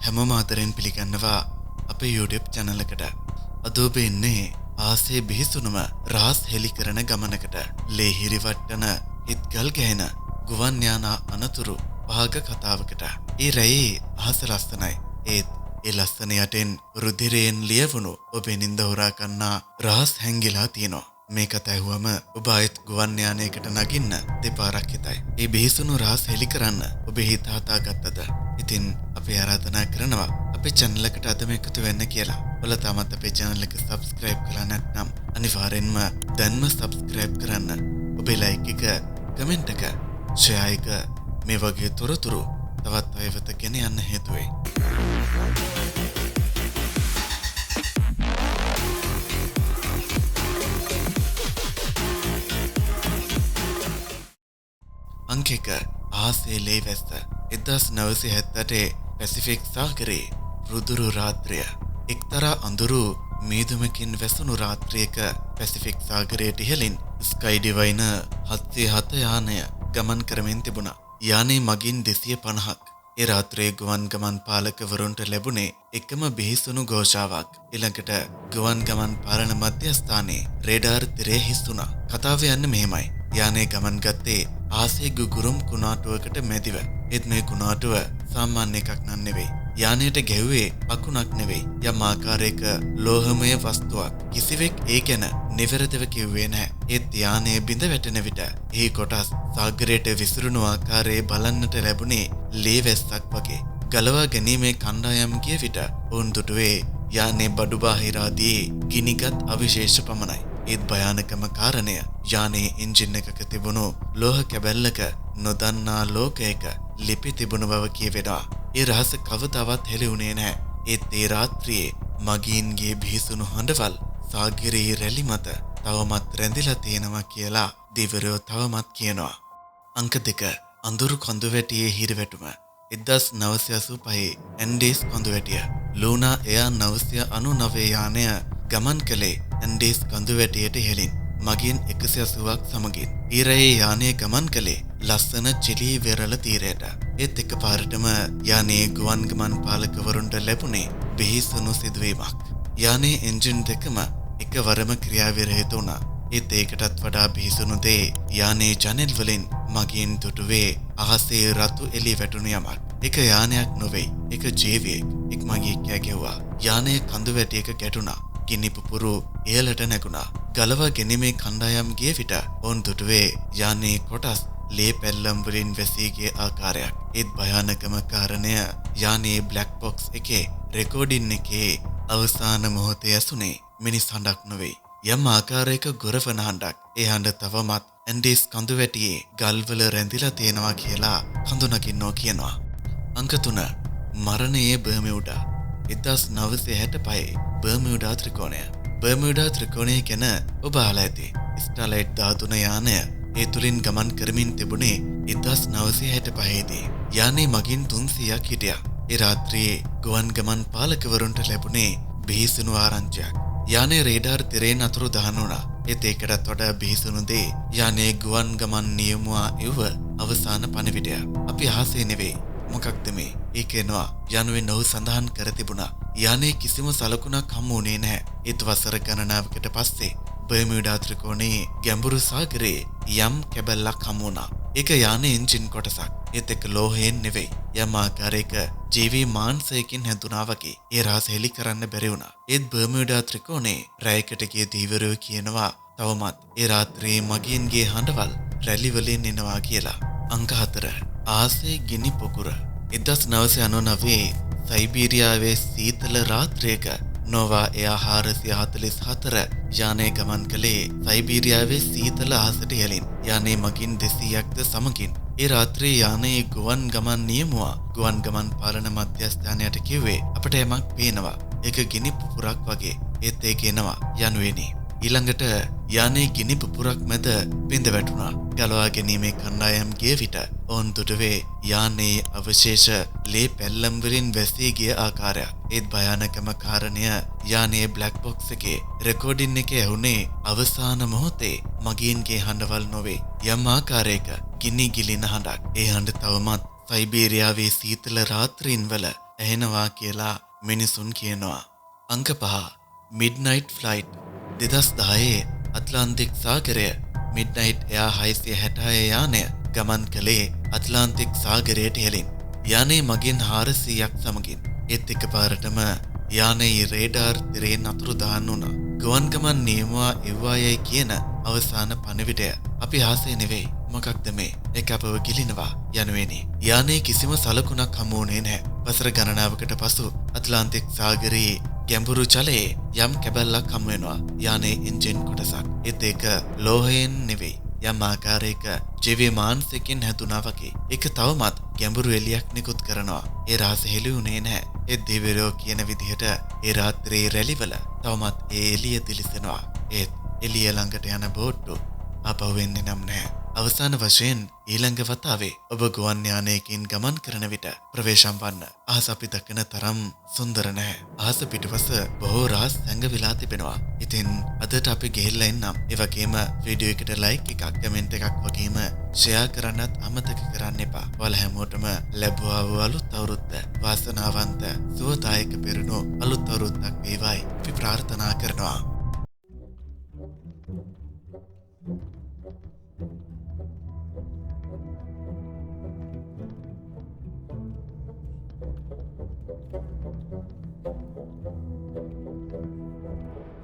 හැමෝම ආදරෙන් පිළිගන්නවා අපේ YouTube channel එකට. අද ඔබ ඉන්නේ ආසේ බිහිසුණුම රහස් හෙළි කරන ගමනකට. ලේ හිරිවට්ටන හිත්ගල් ගැහෙන ගුවන් යාන අනතුරු පහක කතාවකට. ඒ රැයේ අහස ලස්සනයි. ඒත් ඒ ලස්සන යටෙන් රුධිරයෙන් ලියවුණු ඔබේ නින්ද හොරා කන්නා රහස් හැංගිලා තියෙනවා. මේ කතා ඇහුවම ඔබ ආයෙත් ගුවන් යානයකට නගින්න දෙපාරක් හිතයි. ඒ බිහිසුණු රහස් හෙළි කරන්න ඔබේ හිත හදාගත්තද? ඉතින් අපි ආරාධනා කරනවා අපේ channel එකට අදම එකතු වෙන්න කියලා. ඔයාලා තාමත් අපේ channel එක subscribe කරලා නැත්නම් අනිවාර්යෙන්ම දැන්ම subscribe කරන්න. ඔබේ like එක, comment එක, share එක මේ වගේ තොරතුරු තවත් අය වෙත ගෙන යන්න හේතු වෙයි. අංක 1 ආසේ ලේ වැස්ස 1978 පැසිෆික් සාගරයේ රුදුරු රාත්‍රිය. එක්තරා අඳුරු මීදුමකින් වැසුණු රාත්‍රියක පැසිෆික් සාගරයට ඉහළින් ස්කයි ඩිවයිනර් 707 යානය ගමන් කරමින් තිබුණා. යානයේ මගින් 250ක්. ඒ රාත්‍රියේ ගුවන් ගමන් පාලකවරුන්ට ලැබුණේ එකම බිහිසුණු ഘോഷාවක්. ඊළඟට ගුවන් ගමන් පාලන මධ්‍යස්ථානයේ රේඩාර් තිරේ හිස් වුණා. කතාව යන්නේ මෙහෙමයි. යානයේ ගමන් ගත්තේ ආසේ ගුගුරුම් කුණාටුවකට මැදිව. ඒත් මේ කුණාටුව සාමාන්‍ය එකක් නෙවෙයි. යානයට ගැහුවේ අකුණක් නෙවෙයි. යම් ආකාරයක ලෝහමය වස්තුවක්. කිසිවෙක් ඒ ගැන නිවැරදිව කිව්වේ නැහැ. ඒත් යානයේ බිඳ වැටෙන විට එහි කොටස් සාගරයට විසිරුණු ආකාරයේ බලන්නට ලැබුණේ ලේ වැස්සක් වගේ. ගලවා ගැනීමේ කණ්ඩායම් ගිය විට ඔවුන් දුටුවේ යානයේ බඩු බාහිර ආදී ගිනිගත් අවශේෂ පමණයි. ඒත් භයානකම කාරණය යානයේ එන්ජින් එකක තිබුණු ලෝහ කැබැල්ලක නොදන්නා ලෝකයක ලිපි තිබුණු බව කියවෙනවා. ඒ රහස කවදාවත් හෙළි වුණේ නැහැ. ඒත් ඒ රාත්‍රියේ මගීන්ගේ බිහිසුණු හඬවල් සාගරයේ රැලි මත තවමත් රැඳිලා තියෙනවා කියලා දිවරයෝ තවමත් කියනවා. අංක 2 අඳුරු කඳුවැටියේ හිරවැටුම 1985 ඇන්ඩීස් කඳුවැටිය. ලූනා එයා 999 යානය ගමන් කළේ ඇන්ඩීස් කඳුවැටියට ඉහළින් මගින් 180ක් සමගින්. ඊරයේ යානය ගමන් කළේ ලස්සන චිලි වෙරළ තීරයට. ඒත් එකපාරටම යානයේ ගුවන් ගමන් පාලකවරුන්ට ලැබුණේ බිහිසුණු සිදුවීමක්. යානයේ එන්ජින් දෙකම එකවරම ක්‍රියාවිරහිත වුණා. ඒත් ඒකටත් වඩා බිහිසුණු දේ යානයේ ජනෙල් වලින් මගින් දුටුවේ අහසේ රතු එළි වැටුණු යමක්. එක යානයක් නොවේ. එක ජීවියෙක් එක් මගියෙක් ගැහුවා. යානයේ කඳුවැටියක ගැටුණා. ගිනි පුපුරු ඉහළට නැගුණා. ගලවා ගැනීමේ කණ්ඩායම් ගිය විට ඔවුන් දුටුවේ යානයේ කොටස් ලේ පැල්ලම් වලින් වැසී ගිය ආකාරයක්. ඒත් භයානකම කාරණය යානයේ බ්ලැක් බොක්ස් එකේ රෙකෝඩින් එකේ අවසාන මොහොතේ ඇසුනේ මිනිස් හඬක් නොවේ. යම් ආකාරයක ගොරවන හඬක්. ඒ හඬ තවමත් ඇන්ඩීස් කඳුවැටියේ ගල්වල රැඳිලා තියෙනවා කියලා හඳුනගින්නෝ කියනවා. අංක 3 මරණයේ බර්මියුඩා 1965 බර්මියුඩා ත්‍රිකෝණය. බර්මියුඩා ත්‍රිකෝණය ගැන ඔබ අහලා ඇති. ස්ටාර්ලයිට් 13 යානය ඒ තුලින් ගමන් කරමින් තිබුණේ 1965 දී. යානයේ මගින් 300ක් හිටියා. ඒ රාත්‍රියේ ගුවන් ගමන් පාලකවරුන්ට ලැබුණේ බිහිසුණු ආරංචියක්. යානයේ රේඩාර් තිරෙන් අතුරු දහන් වුණා. ඒත් ඒකටත් වඩා බිහිසුණු දේ යානයේ ගුවන් ගමන් නියමුවා ඉව අවසාන පණිවිඩය. අපි අහසේ නෙවෙයි. මොකක්ද මේ? ඒකේනවා යනුවෙන් ඔහු සඳහන් කර තිබුණා. යානයේ කිසිම සලකුණක් හමු වුණේ නැහැ. ඒත් වසර ගණනාවකට පස්සේ බර්මියුඩා ත්‍රිකෝණයේ ගැඹුරු සාගරයේ යම් කැබැල්ලක් හමු වුණා. ඒක යානයේ එන්ජින් කොටසක්. ඒත් ඒක ලෝහයෙන් නෙවෙයි. යම් ආකාරයක ජීවී මාංශයකින් හැදුනා වගේ. ඒ රහස හෙළි කරන්න බැරි වුණා. ඒත් බර්මියුඩා ත්‍රිකෝණයේ රැයකට ගිය දීවරයෝ කියනවා තවමත් ඒ රාත්‍රියේ මගින්ගේ හඬවල් රැලි වලින් එනවා කියලා. අංක 4 ආසේ ගිනි පොකුර 1999 සයිබීරියාවේ සීතල රාත්‍රියක නෝවා එයා 444 යානය ගමන් කළේ සයිබීරියාවේ සීතල අහසට ඉහළින්. යානයේ මගින් 200ක්ද සමගින්. ඒ රාත්‍රියේ යානයේ ගුවන් ගමන් නියමුවා ගුවන් ගමන් පාලන මධ්‍යස්ථානයට කිව්වේ අපට යමක් පේනවා. ඒක ගිනි පුපුරක් වගේ. ඒත් ඒක එනවා යනුවෙනි. ඊළඟට යානයේ ගිනි පුපුරක් මැද බිඳ වැටුණා. ගලවා ගැනීමේ කණ්ඩායම් ගිය විට ඔවුන් දුටුවේ යානයේ අවශේෂ ලේ පැල්ලම් වලින් වැසී ගිය ආකාරයක්. ඒත් භයානකම කාරණය යානයේ බ්ලැක් බොක්ස් එකේ රෙකෝඩින් එකේ ඇහුනේ අවසාන මොහොතේ මගීන්ගේ හඬවල් නොවේ. යම් ආකාරයක ගිනි ගිලින හඬක්. ඒ හඬ තවමත් සයිබීරියාවේ සීතල රාත්‍රීන් වල ඇහෙනවා කියලා මිනිසුන් කියනවා. අංක 5 Midnight Flight 2010 Atlantic සාගරය Midnight Air 666 යානය ගමන් කළේ ඇට්ලාන්ටික් සාගරයට හෙලින්. යානයේ මගින් 400ක් සමගින් ඒත් එකපාරටම යානයේ රේඩාර් තිරයෙන් අතුරුදහන් වුණා. ගුවන් ගමන් නියමුවා එව්වායයි කියන අවසාන පණිවිඩය අපි ආසේ නෙවෙයි. මොකක්ද මේ? ඒක අපව ගිලිනවා යනුවෙනි. යානයේ කිසිම සලකුණක් හමු වුණේ නැහැ. වසර ගණනාවකට පසු ඇට්ලාන්ටික් සාගරයේ ගැඹුරු ජලයේ යම් කැබැල්ලක් හමු වෙනවා. යානයේ එන්ජින් කොටසක්. ඒත් ඒක ලෝහයෙන් නෙවෙයි. යම් ආකාරයක ජීවි මාංශයකින් හැදුනා වගේ. ඒක තවමත් ගැඹුරු එළියක් නිකුත් කරනවා. ඒ රහස හෙළුනේ නැහැ. ඒ දෙවියෝ කියන විදිහට ඒ රාත්‍රියේ රැලිවල තවමත් ඒ එළිය දිලිසෙනවා. ඒත් එළිය ළඟට යන බෝට්ටු ආපහු වෙන්නේ නම් නැහැ. අවසාන වශයෙන් ඊළඟ වතාවේ ඔබ ගුවන් යානයකින් ගමන් කරන විට ප්‍රවේශම් වන්න. අහස අපි දකින තරම් සුන්දර නැහැ. අහස පිටුපස බොහෝ රහස් සැඟවිලා තිබෙනවා. ඉතින් අදට අපි ගෙහිල්ලා ඉන්නම්. ඒ වගේම වීඩියෝ එකට ලයික් එකක්, කමෙන්ට් එකක් වගේම ෂෙයා කරන්නත් අමතක කරන්න එපා. ඔයාලා හැමෝටම ලැබුවා වූ අලුත් අවුරුද්ද වාසනාවන්ත සුවදායක පෙරණු අලුත් අවුරුද්දක් වේවායි අපි ප්‍රාර්ථනා කරනවා.